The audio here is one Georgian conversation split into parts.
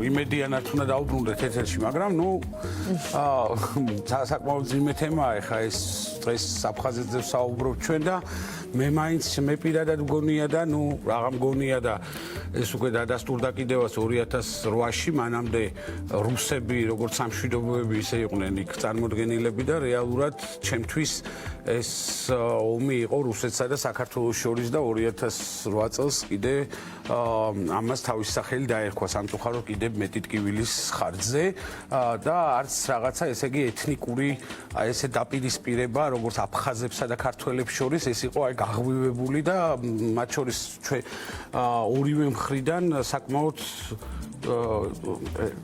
იმედიანად უნდა დაუბრუნდეთ ეთერში, მაგრამ საკმაოდ ძიმე თემაა ხა ეს დღეს აფხაზეთზე საუბრობ ჩვენ და მე მაინც მე პირადად მგონია და რაღა მგონია და ეს უკვე დადასტურდა კიდევაც 2008-ში მანამდე რუსები როგორც სამშვიდობოები ისე იყვნენ იქ წარმოდგენილები და რეალურად ჩემთვის ეს ომი იყო რუსეთსა და საქართველოს შორის და 2008 წელს კიდე ამას თავის სახელი დაერქვა სამწუხაროდ კიდე მეტი ტკივილის ხარჯზე და არც რაღაცა ესე იგი ეთნიკური ესე დაპირისპირება როგორც აფხაზებსა და ქართველებს შორის ეს იყო აი გაღვივებული და მათ შორის ორივე მხრიდან საკმაოდ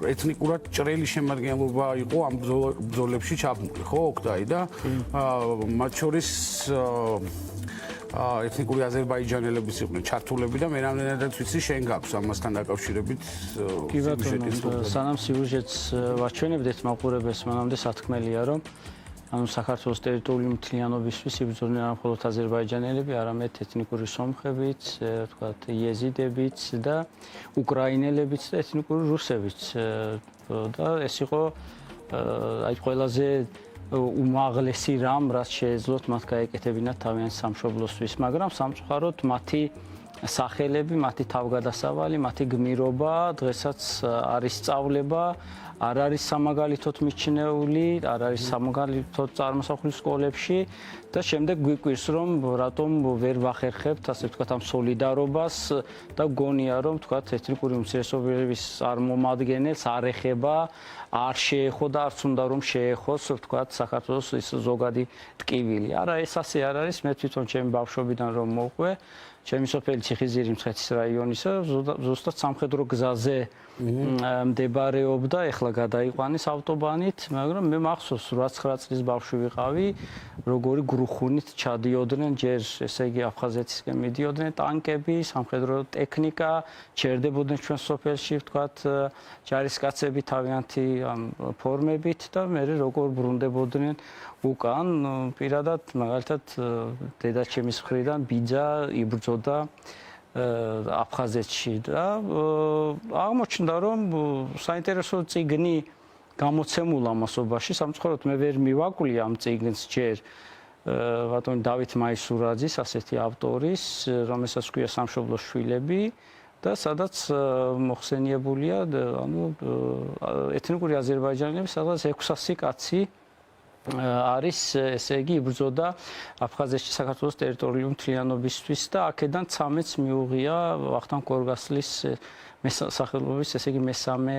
ეთნიკურად ჭრელი შემადგენლობა იყო ამ ბრძოლებში ჩაბმული, ხო, ოქტაი და მათ შორის ეთნიკური აზერბაიჯანელებიც იყვნენ ჩართულები და მე რამდენადაც ვიცი შენ გაქვს ამასთან დაკავშირებით კი ბატონო, სანამ სიუჟეტს ვაჩვენებდეთ მაყურებელს, მანამდე სათქმელია რომ ანუ საქართველოს ტერიტორიული მთლიანობისთვის იბრძოდნენ არა მხოლოდ აზერბაიჯანელები, არამედ ეთნიკური სომხებიც, ვთქვათ, იეზიდებიც და უკრაინელებიც და ეთნიკური რუსებიც. და ეს იყო აი ყველაზე უმაღლესი რამ, რაც შეეძლოთ მათ გაეკეთებინათ თავიანთი სამშობლოსთვის, მაგრამ სამწუხაროდ მათი სახელები, მათი თავგადასავალი, მათი გმირობა დღესაც არის სწავლება, არ არის სამაგალითოდ მიჩნეული, არ არის სამაგალითოდ წარმოსახული სკოლებში და შემდეგ გვიკვირს რომ რატომ ვერ ვახერხებთ ასე ვთქვათ ამ სოლიდარობას და გონია რომ ვთქვათ ეთნიკური უმცირესობების წარმომადგენელს არ ეხება, არ შეეხო და არც უნდა რომ შეეხოს ვთქვათ საქართველოს ის ზოგადი ტკივილი. არა, ეს ასე არ არის, მე თვითონ ჩემი ბავშვობიდან რომ მოყვე ჩემი სოფელი ციხისძირი მცხეთის რაიონისა ზუსტად სამხედრო გზაზე მდებარეობდა, ეხლა გადაიყვანეს ავტობანით, მაგრამ მე მახსოვს 8-9 წლის ბავშვი ვიყავი, როგორი გრუხუნით ჩადიოდნენ, ჯერ ესე იგი აფხაზეთისკენ მიდიოდნენ ტანკები, სამხედრო ტექნიკა, ჩერდებოდნენ ჩვენ სოფელში, ვთქვათ, ჯარისკაცები თავიანთი ფორმებით და მე როგორ ბრუნდებოდნენ უკან, პირადად მაგალითად დედაჩემის მხრიდან ბიძა იბრძოდა აფხაზეთში და აღმოჩნდა რომ საინტერესო წიგნი გამოცემულა მასობაში, სამწუხაროდ მე ვერ მივაკლი ამ წიგნს ჯერ ბატონი დავით მაისურაძის ასეთი ავტორის, რომელსაც ჰქვია სამშობლოს შვილები და სადაც მოხსენიებულია ანუ ეთნიკური აზერბაიჯანელები სადაც 600 კაცი არის ესე იგი იბრძოდა აფხაზეთში საქართველოს ტერიტორიული მთლიანობისთვის და აქედან 13-ს მიუღია ვახტანგ გორგასლის სახელობის ესე იგი მესამე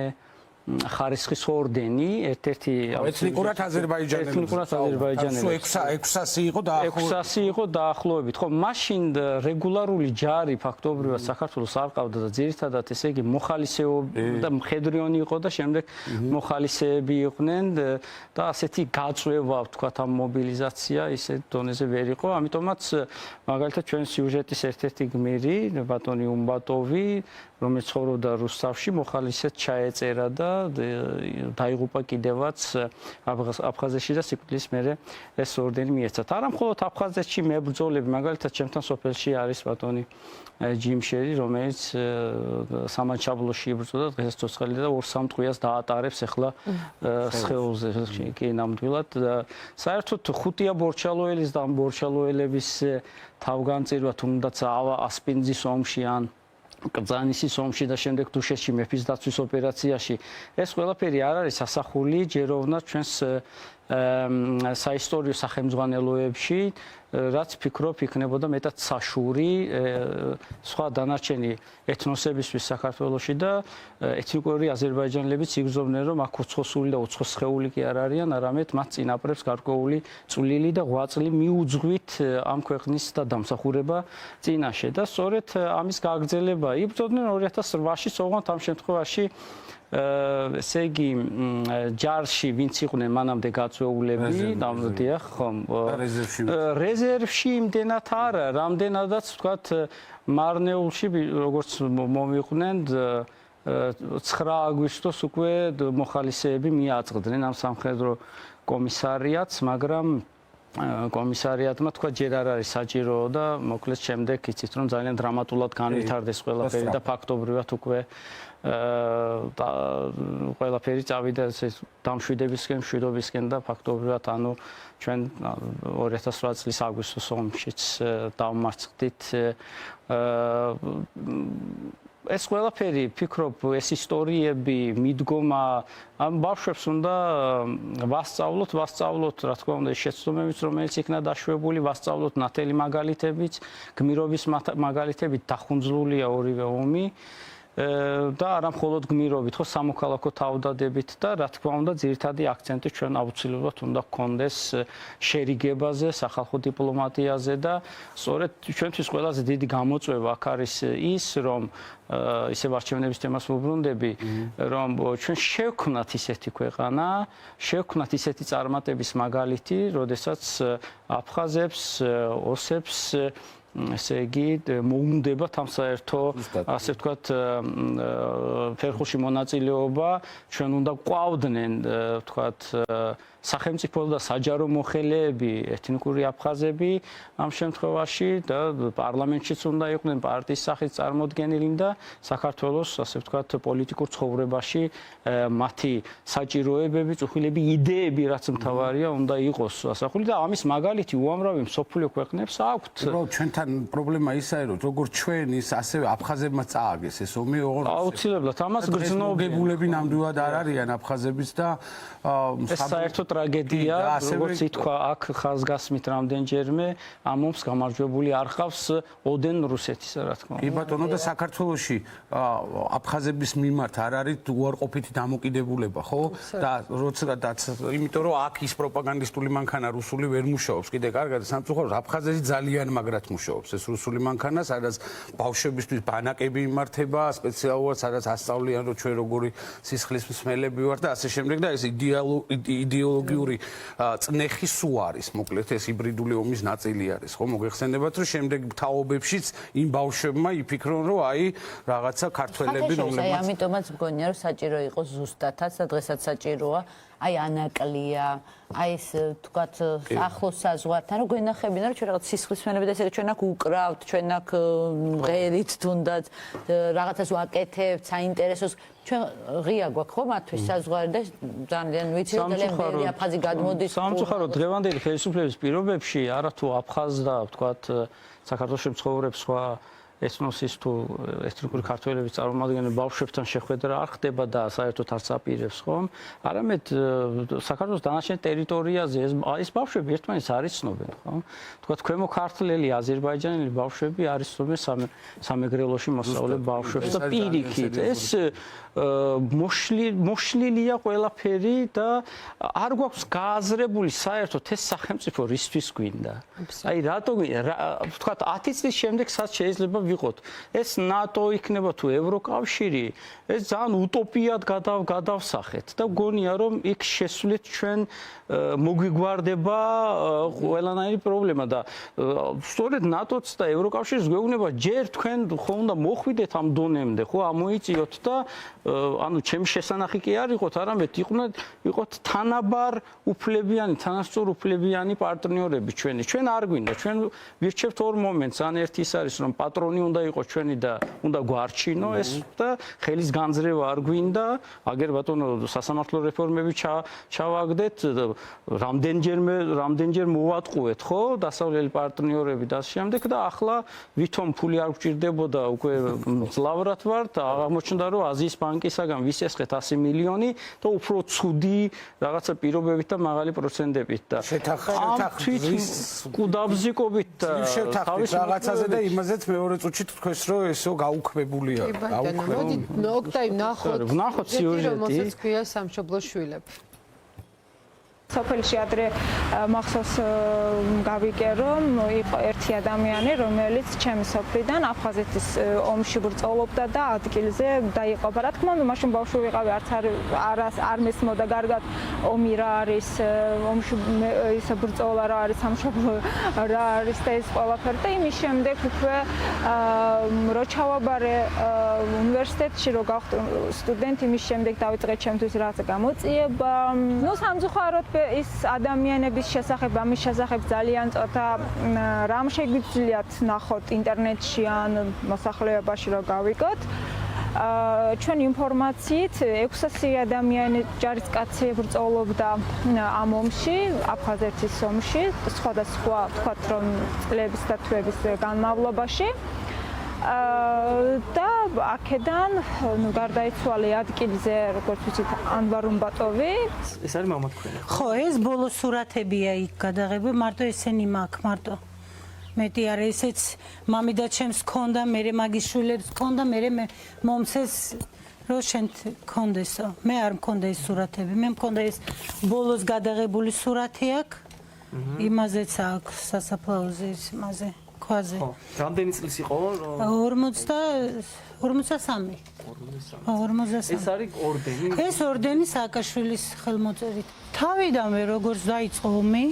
ხარისხის ორდენი, ერთ-ერთი ეთნიკურად აზერბაიჯანელები. 600 იყო დაახლოებით. 600 იყო დაახლოებით. ხო, მაშინ რეგულარული ჯარი ფაქტობრივად საქართველოს არ ყავდა და ძირითადად ესე იგი მოხალისეები და მხედრიონი იყო და შემდეგ მოხალისეები იყვნენ და ასეთი გაწვევა ვთქვათ ამ მობილიზაცია ისეთ დონეზე ვერ იყო. ამიტომაც მაგალითად ჩვენ სიუჟეტის ერთ-ერთი გმირი ბატონი უმბატოვი რომელიც ცხოვრობდა რუსთავში, მოხალისედ ჩაეწერა და დაიღუპა კიდევაც აფხაზეთში და სიკვდილის მერე ეს ორდენი მიეცათ. არა მხოლოდ აფხაზეთში მებრძოლები, მაგალითად ჩემთან სოფელში არის ბატონი ჯიმშერი, რომელიც სამანჩაბლოში იბრძოდა, დღეს ცოცხალი და 2-3 ტყვიას დაატარებს ახლა სხეულზე კი ნამდვილად. საერთოდ ხუთია ბორჩალოელის და ამ ბორჩალოელების თავგანწირვა თუნდაც ასპინძის ომში ან კრძანისის ომში და შემდეგ დუშეთში მეფის დაცვის ოპერაციაში ეს ყველაფერი არ არის ასახული ჯეროვნად ჩვენს საისტორიო სახელმძღვანელოებში, რაც ფიქრობ იქნებოდა მეტად საშური სხვა დანარჩენი ეთნოსებისთვის საქართველოში და ეთნიკური აზერბაიჯანელებიც იგრძნობდნენ რომ აქ უცხოსული და უცხოსხეული კი არ არიან, არამედ მათ წინაპრებს გარკვეული წვლილი და ღვაწლი მიუძღვით ამ ქვეყნის და დამსახურება წინაშე და სწორედ ამის გაგრძელება იბრძოდნენ 2008-ში სწორედ ამ შემთხვევაში ესე იგი ჯარში ვინც იყვნენ მანამდე გაწვეულები, დიახ, ხომ, რეზერვში იმდენად არა, რამდენადაც ვთქვათ მარნეულში როგორც მომიყვნენ 9 აგვისტოს უკვე მოხალისეები მიაწყდნენ ამ სამხედრო კომისარიატს, მაგრამ კომისარიატმა თქვა ჯერ არ არის საჭირო და მოკლედ შემდეგ იცით რომ ძალიან დრამატულად განვითარდეს ყველაფერი და ფაქტობრივად უკვე ყველაფერი წავიდა დამშვიდებისკენ, მშვიდობისკენ და ფაქტობრივად ანუ ჩვენ 2008 წლის აგვისტოს ომშიც დავმარცხდით ეს ყველაფერი ფიქრობ ეს ისტორიები მიდგომა ამ ბავშვებს უნდა ვასწავლოთ რა თქმა უნდა შეცდომებიც რომელიც იქნა დაშვებული ვასწავლოთ ნათელი მაგალითებიც გმირობის მაგალითებით დახუნძლულია ორივე ომი და არა მხოლოდ გმირობით, ხო სამოქალაქო თავდადებით და რა თქმა უნდა ძირითადი აქცენტი ჩვენ აუცილებლად უნდა გქონდეს შერიგებაზე, სახალხო დიპლომატიაზე და სწორედ ჩვენთვის ყველაზე დიდი გამოწვევა აქ არის ის, რომ ისევ არჩევნების თემას ვუბრუნდები, რომ ჩვენ შევქმნათ ისეთი ქვეყანა, შევქმნათ ისეთი წარმატების მაგალითი, როდესაც აფხაზებს, ოსებს ესე იგი მოუნდებათ ამ საერთო ასე ვთქვათ ფერხულში მონაწილეობა ჩვენ უნდა ყვავდნენ ვთქვათ სახელმწიფო და საჯარო მოხელეები ეთნიკური აფხაზები ამ შემთხვევაში და პარლამენტშიც უნდა იყვნენ პარტიის სახით წარმოდგენილი და საქართველოს ასე ვთქვათ პოლიტიკურ ცხოვრებაში მათი საჭიროებები, წუხილები, იდეები რაც მთავარია უნდა იყოს ასახული და ამის მაგალითი უამრავი მსოფლიო ქვეყნებს აქვთ. უბრალოდ ჩვენთან პრობლემა ისაა რომ როგორც ჩვენ ის ასევე აფხაზებმა წააგეს ეს ომი აუცილებლად ამას გრძნობებულები ნამდვილად არ არიან აფხაზებიც და ეს საერთო ტრაგედია როგორც ითქვა აქ ხაზგასმით რამდენჯერმე ამ ომს გამარჯვებული არ ხავს ოდენ რუსეთისა რა თქმა უნდა. კი ბატონო და საქართველოში აფხაზების მიმართ არ არის უარყოფითი დამოკიდებულება ხო და როდესაც იმიტომ რომ აქ ის პროპაგანდისტული მანქანა რუსული ვერ მუშაობს კიდე კარგად სამწუხაროდ აფხაზეთი ძალიან მაგრად მუშაობს ეს რუსული მანქანა სადაც ბავშვებისთვის ბანაკები იმართება სპეციალურად სადაც ასწავლიან რომ ჩვენ როგორი სისხლის მსმელები ვართ და ასე შემდეგ და ეს იდეოლოგიური წნეხი სუ არის მოკლედ ეს ჰიბრიდული ომის ნაწილი არის ხო მოგეხსენებათ რომ შემდეგ თაობებშიც იმ ბავშვებმა იფიქრონ რომ აი რაღაცა ქართველები რომლებიც ამიტომაც მგონია რომ საჭირო იყოს ზუსტათაც და დღესაც საჭიროა აი ანაკლია აი ეს თქვათ ახლოს საზღვართან რომ გვენახებინა რომ ჩვენ რაღაც სისხლისმელები და ესე ჩვენ აქ უკრავთ ჩვენ აქ ღერით თუნდაც რაღაცას ვაკეთებთ საინტერესოს ჩვენ ღია გვაქვს ხო მათთვის საზღვარი და ძალიან ვიცი რომ ძალიან ბევრი აფხაზი გადმოდის სამწუხაროდ დღევანდელი ხელისუფლების პირობებში არათუ აფხაზ და ვთქვათ საქართველოს მცხოვრებ სხვა ეთნოსის თუ ეთნიკური ქართველების წარმომადგენელი ბავშვებთან შეხვედრა არ ხდება და საერთოდ არც აპირებს ხომ? არამედ საქართველოს დანარჩენ ტერიტორიაზე ეს ბავშვები ერთმანეთს არ იცნობენ, ხო? თქვა ქვემო ქართლელი აზერბაიჯანელი ბავშვები არ იცნობენ სამეგრელოში მოსწავლე ბავშვებს და პირიქით ეს მოშლილია ყველაფერი და არ გვაქვს გააზრებული საერთოდ ეს სახელმწიფო რისთვის გვინდა. აი რატო ვთქვათ 10 წლის შემდეგ სად შეიძლება ვიყოთ ეს ნატო იქნება თუ ევროკავშირი ეს ძალიან უტოპიად გადავსახეთ და გონია რომ იქ შესვლით ჩვენ მოგვიგვარდება ყველანაირი პრობლემა და სწორედ ნატოც და ევროკავშირს გვეუბნება ჯერ თქვენ ხო უნდა მოხვიდეთ ამ დონემდე ხო ამოიწიოთ და ანუ ჩემი შესანახი კი არ იყოთ არამედ იყოთ თანაბარ უფლებიანი თანასწორ უფლებიანი პარტნიორები ჩვენ არ გვინდა ჩვენ ვირჩევთ ორ მომენტს ან ერთი ის არის რომ პატრონი უნდა იყოს ჩვენი და უნდა გვარჩინო ეს და ხელის განძრევა არ გვინდა აგერ ბატონო სასამართლო რეფორმები ჩავაგდეთ რამდენჯერ მოვატყუეთ ხო დასავლელი პარტნიორები და შემდეგ და ახლა ვითომ ფული არ გვჭირდებოდა უკვე მძლავრად ვართ აღმოჩნდა რომ აზიის ბანკისაგან ვისესხეთ 100 მილიონი და უფრო ცუდი რაღაცა პირობებით და მაღალი პროცენტებით და შეთანხმებით კუდაბზიკობით თავის რაღაცაზე და იმაზეც მეორე წუთში თქვენს რომ ესო გაუქმებულია მოდი ოკტაი ვნახოთ სიუჟეტი რომელსაც ქვია სამშობლო შვილები სოფელში ადრე მახსოვს გავიკე რომ იყო ერთ ერთი ადამიანი, რომელიც ჩემი სოფლიდან აფხაზეთის ომში ბრძოლობდა და ადგილზე დაიყვება. Რა თქმა უნდა, მაშინ ბავშვი ვიყავი, არ მესმოდა კარგად ომი რა არის, ომში ისე ბრძოლა რა არის, სამშობლო რა არის და ეს ყველაფერი და იმის შემდეგ უკვე რო ჩავაბარე უნივერსიტეტში, რო გავხდი სტუდენტი, იმის შემდეგ დავიწყე ჩემთვის რაღაც გამოწიება. ნუ სამწუხაროდ ის ადამიანების შესახებ, ამის შესახებ ძალიან წოთა რამ შეგვიძლიათ ნახოთ ინტერნეტში ან მოსახლეობაში რო გავიგოთ. ჩვენ ინფორმაციით 600 ადამიანი ჯარისკაცი ბრძოლობდა ამ ომში, აფხაზეთის ომში, სხვადასხვა თქვათ რომ წლების და თვეების განმავლობაში. და აქედან ნუ გარდაიცვალე ადგილზე, როგორც ვიცით, ანვარ უმბატოვი. ეს არის მამა თქვენი. ხო, ეს ბოლო სურათებია იქ გადაღებული, მარტო ესენი მაქვს, მარტო. მეტი არა, ესეც მამიდა ჩემს ქონდა, მე მაგის შვილებს ქონდა, მე მომცეს რო შენ ქონდესო. მე არ მქონდა ეს სურათები, მე მქონდა ეს ბოლოს გადაღებული სურათი აქ. იმაზეც აქვს სასაფლაოზე იმაზე. ქვაზე. ხო, რამდენი წლის იყო? 53. 53. ეს არის ორდენი. ეს ორდენი სააკაშვილის ხელმოწერით. თავიდანვე როგორც დაიწყო ომი,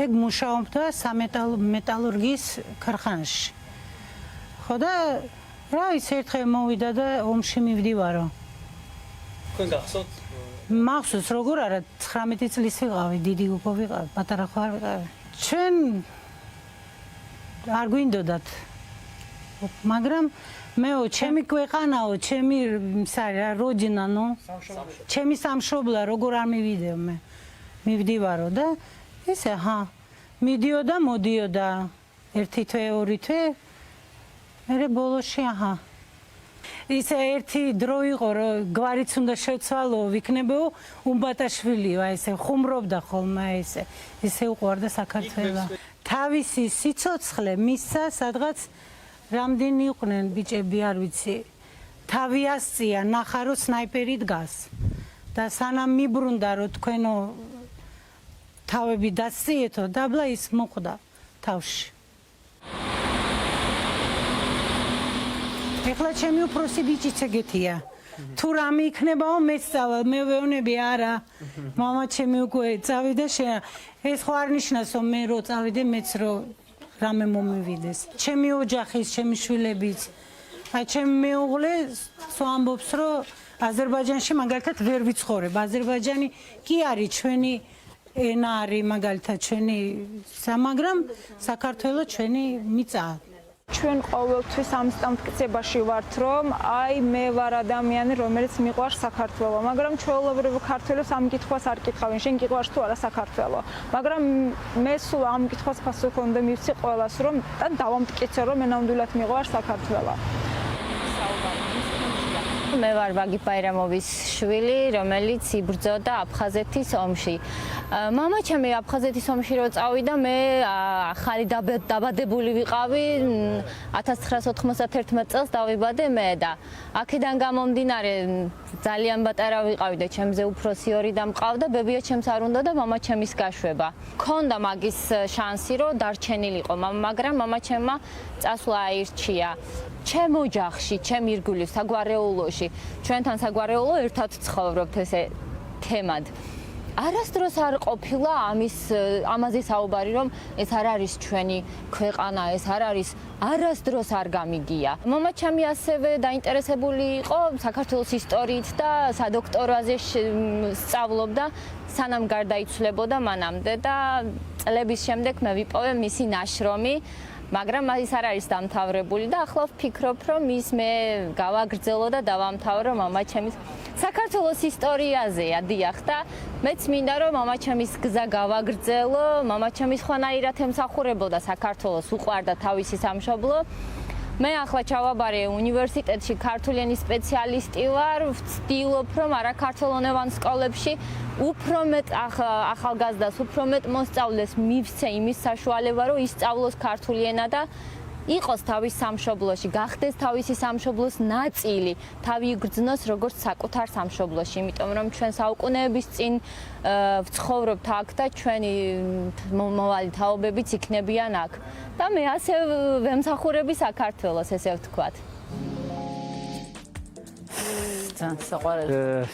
ეგ მუშაობდა სამეტალურგიის ქარხანაში. ხო და რა ვიცი, ერთხელ მოვიდა და ომში მივდივარო. თქვენ გახსოვთ? მახსოვს, როგორ არა, 19 წლის ვიყავი, დიდი უკვე ვიყავი, პატარა ხო არ ვიყავი. ჩვენ არ გვინდოდათ. მაგრამ მეო, ჩემი ქვეყანაო, ჩემი როჯინა, ნუ. ჩემი სამშობლო, როგორ არ მივიდეო მე. მივდივარო და ესე, მიდიოდა, მოდიოდა ერთი თვე, ორი თვე. მერე ბოლოში, ისე ერთი დრო იყო, რომ გვარიც უნდა შეცვალო, ვიქნებო უმბატაშვილიო, ესე ხუმრობდა ხოლმე ესე უყვარდა საქართველო. თავისი სიცოცხლე მისცა სადღაც რამდენი იყვნენ ბიჭები, არ ვიცი. თავი ასწია, ნახა რომ სნაიპერი დგას. და სანამ მიბრუნდა რომ თქვენო თავები დასწიეთო, დაბლა ის მოხვდა თავში. ეხლა ჩემი უფროსი ბიჭიც ეგეთია. თუ რამე იქნებაო მეცავა, მე ვეუბნები არა. მამა ჩემი უკვე წავიდა ეს ხო არ ნიშნავს რომ მე რო წავიდე მეც რო რამე მომივიდეს. ჩემი ოჯახის, ჩემი შვილებიც. აი ჩემი მეუღლე ამბობს რომ აზერბაიჯანში მაგალითად ვერ ვიცხოვრებ. აზერბაიჯანი კი არის ჩვენი ენა არის მაგალითად ჩვენი, მაგრამ საქართველოს ჩვენი მიწაა. ჩვენ ყოველთვის ამ სტამტკიცებაში ვართ, რომ აი მე ვარ ადამიანი, რომელიც მიყვარს საქართველო, მაგრამ ჩვეულებრივ ქართველებს ამ კითხვას არ კითხავენ, შენ გიყვარს თუ არა საქართველო. მაგრამ მე სულ ამ კითხვას პასუხი უნდა მივცი ყველას, რომ და დავამტკიცო, რომ მე ნამდვილად მიყვარს საქართველო. მე ვარ ვაგი ბაირამოვის შვილი, რომელიც იბრძოდა აფხაზეთის ომში. მამა ჩემი აფხაზეთის ომში რო წავიდა, მე ახალი დაბადებული ვიყავი, 1991 წელს დავიბადე მე და აქედან გამომდინარე ძალიან პატარა ვიყავი და ჩემზე უფროსი ორი და მყავდა, ბებია ჩემს არ უნდა და მამა ჩემის გაშვება. მქონდა მაგის შანსი, რომ დარჩენილიყო, მაგრამ მამა ჩემმა წასვლა აირჩია. ჩემ ოჯახში, ჩემ ირგვლივ საგვარეულოში, ჩვენთან საგვარეულო ერთად ცხოვრობთ ესე თემად. არასდროს არ ყოფილა ამაზე საუბარი, რომ ეს არ არის ჩვენი ქვეყანა, ეს არ არის, არასდროს არ გამიგია. მამა ჩემი ასევე დაინტერესებული იყო საქართველოს ისტორიით და სადოქტოროაზე სწავლობდა, სანამ გარდაიცვლებოდა მანამდე და წლების შემდეგ მე ვიპოვე მისი ნაშრომი. მაგრამ ის არ არის დამთავრებული და ახლა ვფიქრობ, რომ ის მე გავაგრძელო და დავამთავრო მამა ჩემის საქართველოს ისტორიაზეა, დიახ და მეც მინდა რომ მამა ჩემის გზა გავაგრძელო, მამა ჩემის ხვანაირად ემსახურებოდა საქართველოს, უყვარდა თავისი სამშობლო. მე ახლა ჩავაბარე უნივერსიტეტში ქართული ენის სპეციალისტი ვარ, ვცდილობ რომ არაქართულენოვან სკოლებში უფრო მეტ ახალგაზრდას, უფრო მეტ მოსწავლეს მივცე იმის საშუალება, რომ ისწავლოს ქართული ენა და იყოს თავის სამშობლოში, გახდეს თავისი სამშობლოს ნაწილი, თავი იგრძნოს როგორც საკუთარ სამშობლოში, იმიტომ რომ ჩვენ საუკუნეების წინ ვცხოვრობთ აქ და ჩვენი მომავალი თაობებიც იქნებიან აქ. და მე ასე ვემსახურები საქართველოს, ესე ვთქვათ.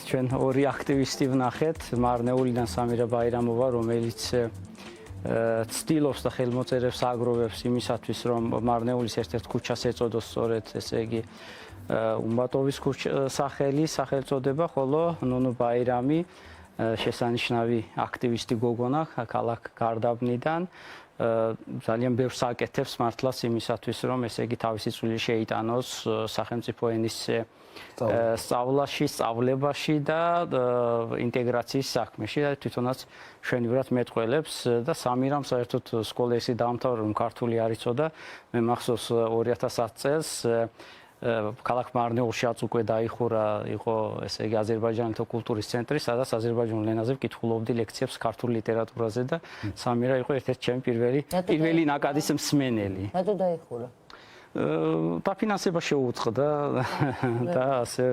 ჩვენ ორი აქტივისტი ვნახეთ, მარნეულიდან სამირა ბაირამოვა, რომელიც ცდილობს და ხელმოწერებს აგროვებს იმისათვის, რომ მარნეულის ერთ-ერთ ქუჩას ეწოდოს სწორედ, ესე იგი, უმბატოვის სახელწოდება, ხოლო ნუნუ ბაირამი შესანიშნავი აქტივისტი გოგონა ქალაქ გარდაბნიდან ძალიან ბევრს აკეთებს მართლაც იმისათვის, რომ ესე იგი თავისი წვლილი შეიტანოს სახელმწიფო ენის სწავლაში, სწავლებაში და ინტეგრაციის საქმეში და თვითონაც მშვენივრად მეტყველებს და სამირამ საერთოდ სკოლა ისე დაამთავრა, რომ ქართული არ იცოდა. მე მახსოვს 2010 წელს ქალაქ მარნეულშიც უკვე დაიხურა, იყო ესე იგი აზერბაიჯანელთა კულტურის ცენტრი, სადაც აზერბაიჯანულ ენაზე ვკითხულობდი ლექციებს ქართულ ლიტერატურაზე და სამირა იყო ერთ-ერთი ჩემი პირველი ნაკადის მსმენელი. რატო დაიხურა? დაფინანსება შეუწყდა და ასე